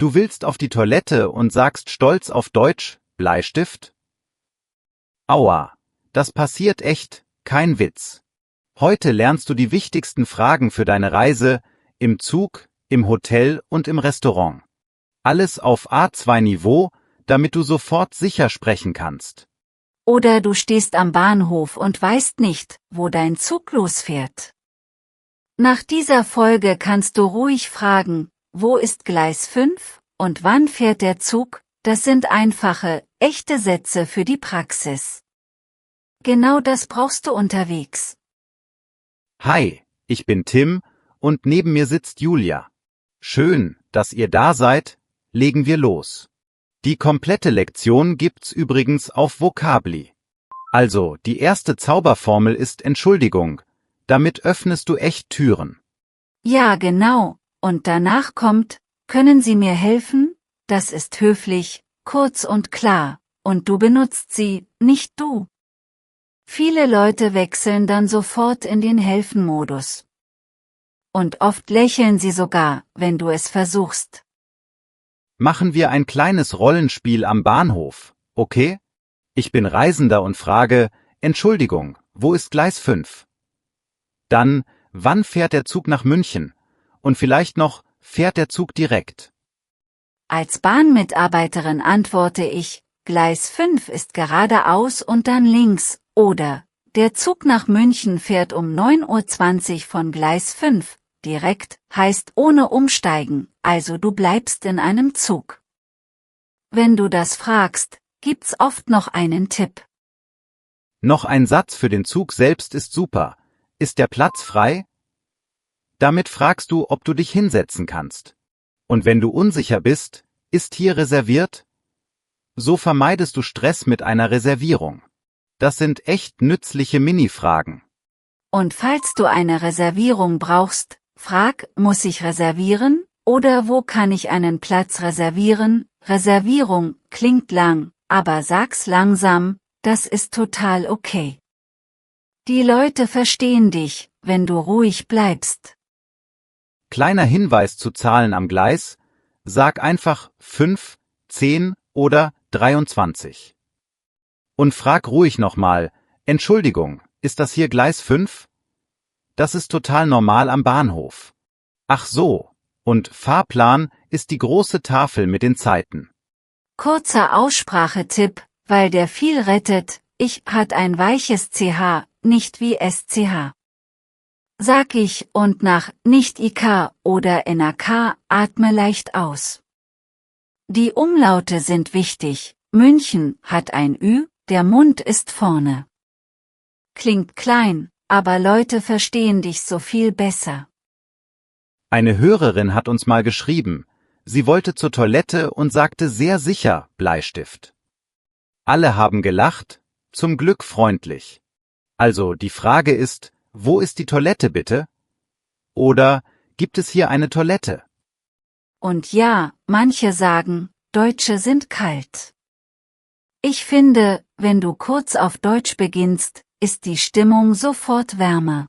Du willst auf die Toilette und sagst stolz auf Deutsch, Bleistift? Aua, das passiert echt, kein Witz. Heute lernst du die wichtigsten Fragen für deine Reise, im Zug, im Hotel und im Restaurant. Alles auf A2-Niveau, damit du sofort sicher sprechen kannst. Oder du stehst am Bahnhof und weißt nicht, wo dein Zug losfährt. Nach dieser Folge kannst du ruhig fragen, wo ist Gleis 5 und wann fährt der Zug? Das sind einfache, echte Sätze für die Praxis. Genau das brauchst du unterwegs. Hi, ich bin Tim und neben mir sitzt Julia. Schön, dass ihr da seid, legen wir los. Die komplette Lektion gibt's übrigens auf Vocabli. Also, die erste Zauberformel ist Entschuldigung. Damit öffnest du echt Türen. Ja, genau. Und danach kommt, können Sie mir helfen? Das ist höflich, kurz und klar. Und du benutzt sie, nicht du. Viele Leute wechseln dann sofort in den Helfen-Modus. Und oft lächeln sie sogar, wenn du es versuchst. Machen wir ein kleines Rollenspiel am Bahnhof, okay? Ich bin Reisender und frage, Entschuldigung, wo ist Gleis 5? Dann, wann fährt der Zug nach München? Und vielleicht noch, fährt der Zug direkt? Als Bahnmitarbeiterin antworte ich, Gleis 5 ist geradeaus und dann links, oder, der Zug nach München fährt um 9:20 Uhr von Gleis 5, direkt, heißt ohne umsteigen, also du bleibst in einem Zug. Wenn du das fragst, gibt's oft noch einen Tipp. Noch ein Satz für den Zug selbst ist super. Ist der Platz frei? Damit fragst du, ob du dich hinsetzen kannst. Und wenn du unsicher bist, ist hier reserviert? So vermeidest du Stress mit einer Reservierung. Das sind echt nützliche Mini-Fragen. Und falls du eine Reservierung brauchst, frag, muss ich reservieren? Oder wo kann ich einen Platz reservieren? Reservierung klingt lang, aber sag's langsam, das ist total okay. Die Leute verstehen dich, wenn du ruhig bleibst. Kleiner Hinweis zu Zahlen am Gleis, sag einfach 5, 10 oder 23. Und frag ruhig nochmal, Entschuldigung, ist das hier Gleis 5? Das ist total normal am Bahnhof. Ach so, und Fahrplan ist die große Tafel mit den Zeiten. Kurzer Aussprachetipp, weil der viel rettet, ich hat ein weiches CH, nicht wie SCH. Sag ich und nach nicht IK oder NAK atme leicht aus. Die Umlaute sind wichtig, München hat ein Ü, der Mund ist vorne. Klingt klein, aber Leute verstehen dich so viel besser. Eine Hörerin hat uns mal geschrieben, sie wollte zur Toilette und sagte sehr sicher Bleistift. Alle haben gelacht, zum Glück freundlich. Also die Frage ist, wo ist die Toilette bitte? Oder gibt es hier eine Toilette? Und ja, manche sagen, Deutsche sind kalt. Ich finde, wenn du kurz auf Deutsch beginnst, ist die Stimmung sofort wärmer.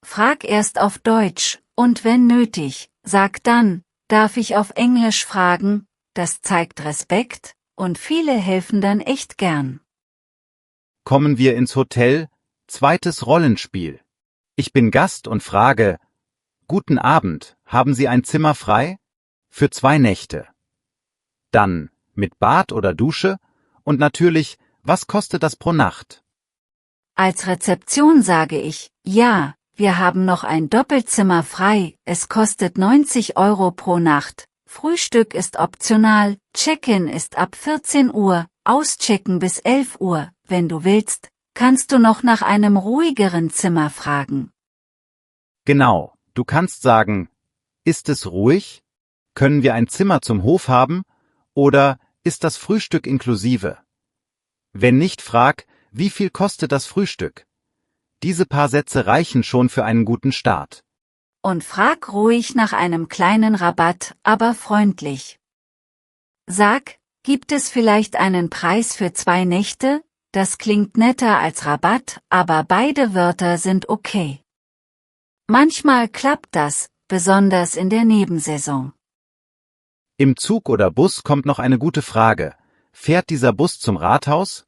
Frag erst auf Deutsch, und wenn nötig, sag dann, darf ich auf Englisch fragen, das zeigt Respekt, und viele helfen dann echt gern. Kommen wir ins Hotel, zweites Rollenspiel. Ich bin Gast und frage, Guten Abend, haben Sie ein Zimmer frei? Für 2 Nächte. Dann, mit Bad oder Dusche? Und natürlich, was kostet das pro Nacht? Als Rezeption sage ich, ja, wir haben noch ein Doppelzimmer frei, es kostet 90 € pro Nacht, Frühstück ist optional, Check-in ist ab 14 Uhr, auschecken bis 11 Uhr, wenn du willst, kannst du noch nach einem ruhigeren Zimmer fragen. Genau, du kannst sagen, ist es ruhig? Können wir ein Zimmer zum Hof haben? Oder ist das Frühstück inklusive? Wenn nicht, frag, wie viel kostet das Frühstück? Diese paar Sätze reichen schon für einen guten Start. Und frag ruhig nach einem kleinen Rabatt, aber freundlich. Sag, gibt es vielleicht einen Preis für 2 Nächte? Das klingt netter als Rabatt, aber beide Wörter sind okay. Manchmal klappt das, besonders in der Nebensaison. Im Zug oder Bus kommt noch eine gute Frage. Fährt dieser Bus zum Rathaus?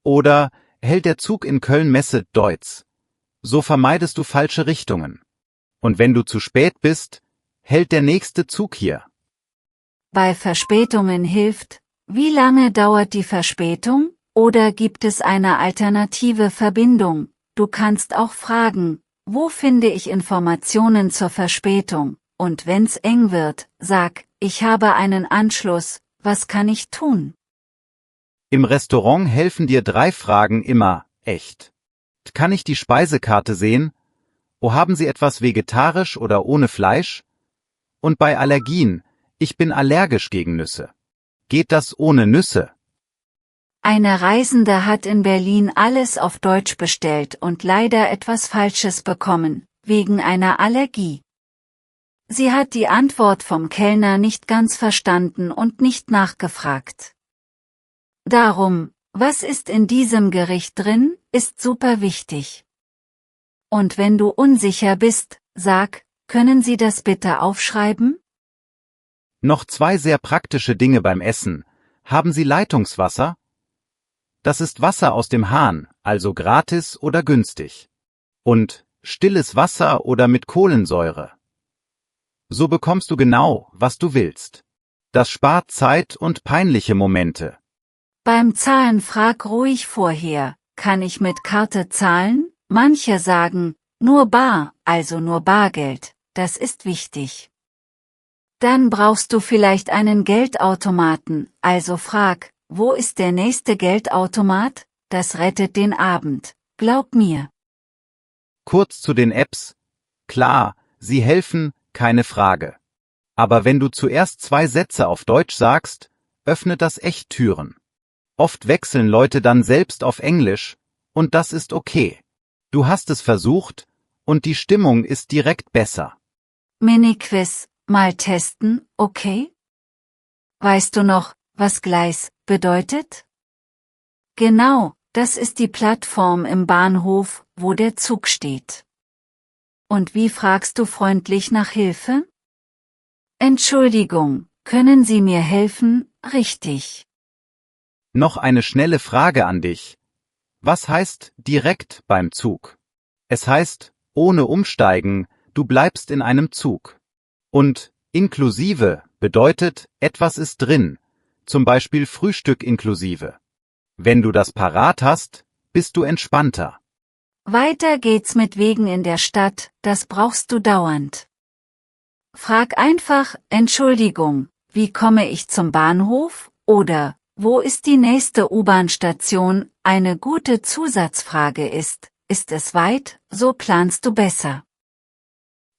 Oder hält der Zug in Köln-Messe-Deutz? So vermeidest du falsche Richtungen. Und wenn du zu spät bist, hält der nächste Zug hier. Bei Verspätungen hilft, wie lange dauert die Verspätung? Oder gibt es eine alternative Verbindung? Du kannst auch fragen, wo finde ich Informationen zur Verspätung? Und wenn's eng wird, sag, ich habe einen Anschluss, was kann ich tun? Im Restaurant helfen dir 3 Fragen immer echt. Kann ich die Speisekarte sehen? Oh, haben Sie etwas vegetarisch oder ohne Fleisch? Und bei Allergien, ich bin allergisch gegen Nüsse. Geht das ohne Nüsse? Eine Reisende hat in Berlin alles auf Deutsch bestellt und leider etwas Falsches bekommen, wegen einer Allergie. Sie hat die Antwort vom Kellner nicht ganz verstanden und nicht nachgefragt. Darum, was ist in diesem Gericht drin, ist super wichtig. Und wenn du unsicher bist, sag, können Sie das bitte aufschreiben? Noch 2 sehr praktische Dinge beim Essen. Haben Sie Leitungswasser? Das ist Wasser aus dem Hahn, also gratis oder günstig. Und stilles Wasser oder mit Kohlensäure. So bekommst du genau, was du willst. Das spart Zeit und peinliche Momente. Beim Zahlen frag ruhig vorher, kann ich mit Karte zahlen? Manche sagen, nur bar, also nur Bargeld, das ist wichtig. Dann brauchst du vielleicht einen Geldautomaten, also frag, wo ist der nächste Geldautomat? Das rettet den Abend, glaub mir. Kurz zu den Apps. Klar, sie helfen, keine Frage. Aber wenn du zuerst 2 Sätze auf Deutsch sagst, öffnet das echt Türen. Oft wechseln Leute dann selbst auf Englisch, und das ist okay. Du hast es versucht, und die Stimmung ist direkt besser. Mini-Quiz, mal testen, okay? Weißt du noch, was Gleis bedeutet? Genau, das ist die Plattform im Bahnhof, wo der Zug steht. Und wie fragst du freundlich nach Hilfe? Entschuldigung, können Sie mir helfen? Richtig. Noch eine schnelle Frage an dich. Was heißt direkt beim Zug? Es heißt, ohne umsteigen, du bleibst in einem Zug. Und inklusive bedeutet, etwas ist drin, zum Beispiel Frühstück inklusive. Wenn du das parat hast, bist du entspannter. Weiter geht's mit Wegen in der Stadt, das brauchst du dauernd. Frag einfach, Entschuldigung, wie komme ich zum Bahnhof? Oder, wo ist die nächste U-Bahn-Station? Eine gute Zusatzfrage ist es weit? So planst du besser.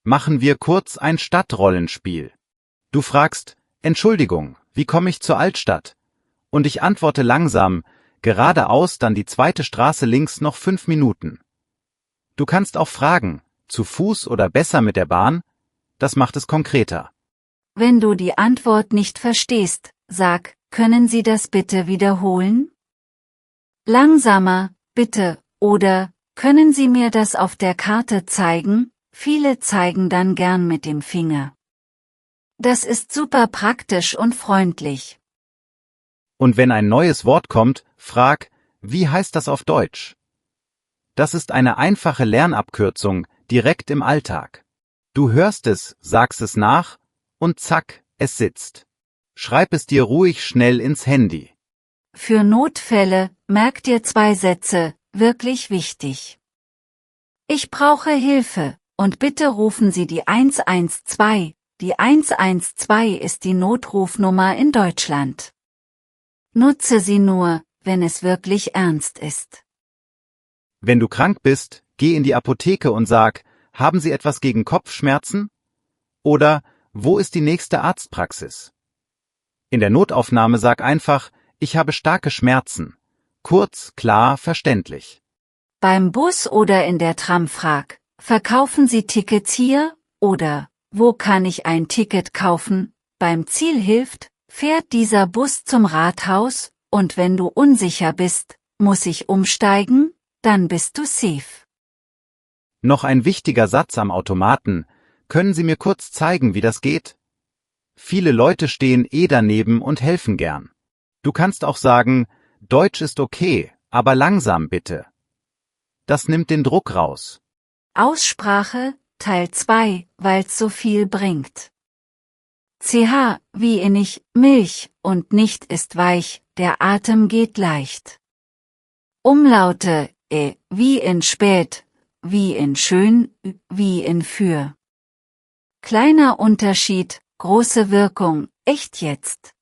Machen wir kurz ein Stadtrollenspiel. Du fragst, Entschuldigung, wie komme ich zur Altstadt? Und ich antworte langsam, geradeaus, dann die 2. Straße links noch 5 Minuten. Du kannst auch fragen, zu Fuß oder besser mit der Bahn? Das macht es konkreter. Wenn du die Antwort nicht verstehst, sag, können Sie das bitte wiederholen? Langsamer, bitte, oder, können Sie mir das auf der Karte zeigen? Viele zeigen dann gern mit dem Finger. Das ist super praktisch und freundlich. Und wenn ein neues Wort kommt, frag, wie heißt das auf Deutsch? Das ist eine einfache Lernabkürzung, direkt im Alltag. Du hörst es, sagst es nach, und zack, es sitzt. Schreib es dir ruhig schnell ins Handy. Für Notfälle, merk dir 2 Sätze, wirklich wichtig. Ich brauche Hilfe, und bitte rufen Sie die 112. Die 112 ist die Notrufnummer in Deutschland. Nutze sie nur, wenn es wirklich ernst ist. Wenn du krank bist, geh in die Apotheke und sag, haben Sie etwas gegen Kopfschmerzen? Oder, wo ist die nächste Arztpraxis? In der Notaufnahme sag einfach, ich habe starke Schmerzen. Kurz, klar, verständlich. Beim Bus oder in der Tram frag, verkaufen Sie Tickets hier? Oder, wo kann ich ein Ticket kaufen? Beim Ziel hilft, fährt dieser Bus zum Rathaus? Und wenn du unsicher bist, muss ich umsteigen? Dann bist du safe. Noch ein wichtiger Satz am Automaten. Können Sie mir kurz zeigen, wie das geht? Viele Leute stehen daneben und helfen gern. Du kannst auch sagen, Deutsch ist okay, aber langsam bitte. Das nimmt den Druck raus. Aussprache, Teil 2, weil's so viel bringt. CH, wie in ich, Milch, und nicht ist weich, der Atem geht leicht. Umlaute, wie in spät, wie in schön, wie in für. Kleiner Unterschied, große Wirkung, echt jetzt.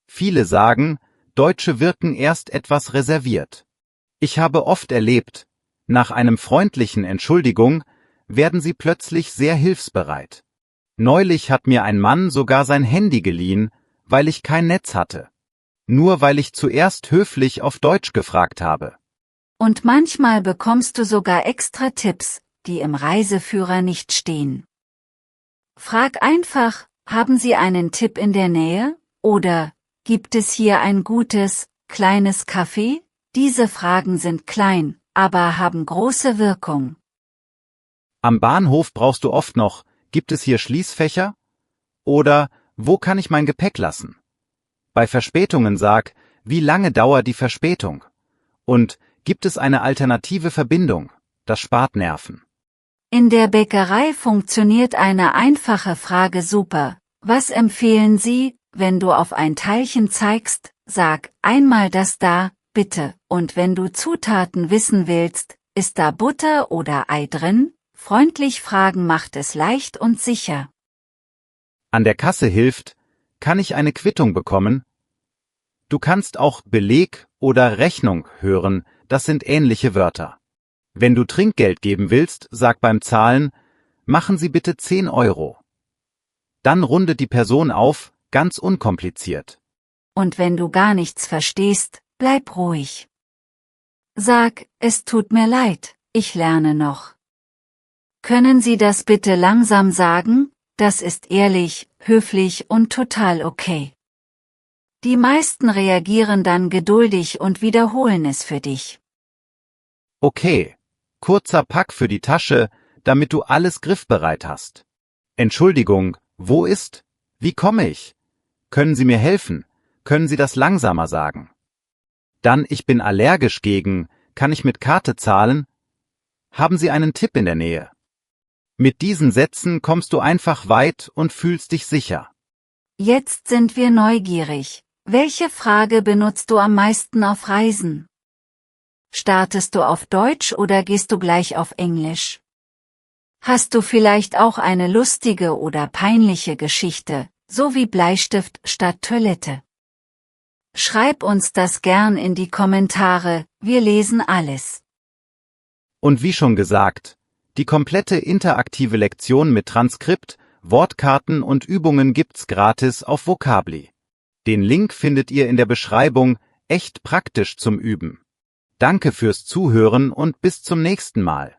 Viele sagen, Deutsche wirken erst etwas reserviert. Ich habe oft erlebt, nach einem freundlichen Entschuldigung werden sie plötzlich sehr hilfsbereit. Neulich hat mir ein Mann sogar sein Handy geliehen, weil ich kein Netz hatte. Nur weil ich zuerst höflich auf Deutsch gefragt habe. Und manchmal bekommst du sogar extra Tipps, die im Reiseführer nicht stehen. Frag einfach, haben Sie einen Tipp in der Nähe? Oder, gibt es hier ein gutes, kleines Café? Diese Fragen sind klein, aber haben große Wirkung. Am Bahnhof brauchst du oft noch, gibt es hier Schließfächer? Oder, wo kann ich mein Gepäck lassen? Bei Verspätungen sag, wie lange dauert die Verspätung? Und, gibt es eine alternative Verbindung? Das spart Nerven. In der Bäckerei funktioniert eine einfache Frage super. Was empfehlen Sie, wenn du auf ein Teilchen zeigst? Sag, einmal das da, bitte. Und wenn du Zutaten wissen willst, ist da Butter oder Ei drin? Freundlich fragen macht es leicht und sicher. An der Kasse hilft, kann ich eine Quittung bekommen? Du kannst auch Beleg oder Rechnung hören, das sind ähnliche Wörter. Wenn du Trinkgeld geben willst, sag beim Zahlen, machen Sie bitte 10 Euro. Dann rundet die Person auf, ganz unkompliziert. Und wenn du gar nichts verstehst, bleib ruhig. Sag, es tut mir leid, ich lerne noch. Können Sie das bitte langsam sagen? Das ist ehrlich, höflich und total okay. Die meisten reagieren dann geduldig und wiederholen es für dich. Okay, kurzer Pack für die Tasche, damit du alles griffbereit hast. Entschuldigung, wo ist? Wie komme ich? Können Sie mir helfen? Können Sie das langsamer sagen? Dann, ich bin allergisch gegen, kann ich mit Karte zahlen? Haben Sie einen Tipp in der Nähe? Mit diesen Sätzen kommst du einfach weit und fühlst dich sicher. Jetzt sind wir neugierig. Welche Frage benutzt du am meisten auf Reisen? Startest du auf Deutsch oder gehst du gleich auf Englisch? Hast du vielleicht auch eine lustige oder peinliche Geschichte, so wie Bleistift statt Toilette? Schreib uns das gern in die Kommentare, wir lesen alles. Und wie schon gesagt, die komplette interaktive Lektion mit Transkript, Wortkarten und Übungen gibt's gratis auf Vocably. Den Link findet ihr in der Beschreibung, echt praktisch zum Üben. Danke fürs Zuhören und bis zum nächsten Mal.